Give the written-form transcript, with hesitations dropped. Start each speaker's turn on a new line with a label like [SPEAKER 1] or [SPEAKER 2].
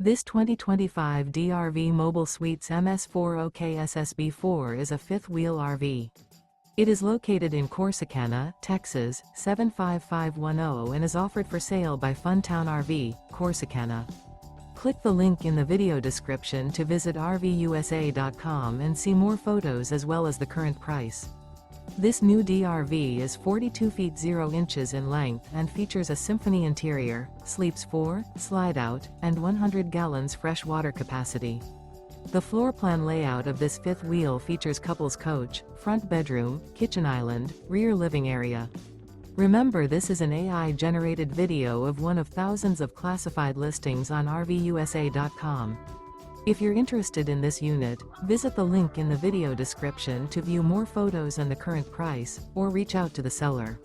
[SPEAKER 1] This 2025 DRV Mobile Suites MS4 OKSSB4 is a fifth-wheel RV. It is located in Corsicana, Texas, 75510 and is offered for sale by Funtown RV, Corsicana. Click the link in the video description to visit RVUSA.com and see more photos as well as the current price. This new DRV is 42 feet 0 inches in length and features a SYMPHONY interior, sleeps 4, slide-out, and 100 gallons fresh water capacity. The floor plan layout of this fifth wheel features couples coach, front bedroom, kitchen island, rear living area. Remember, this is an AI-generated video of one of thousands of classified listings on RVUSA.com. If you're interested in this unit, visit the link in the video description to view more photos and the current price, or reach out to the seller.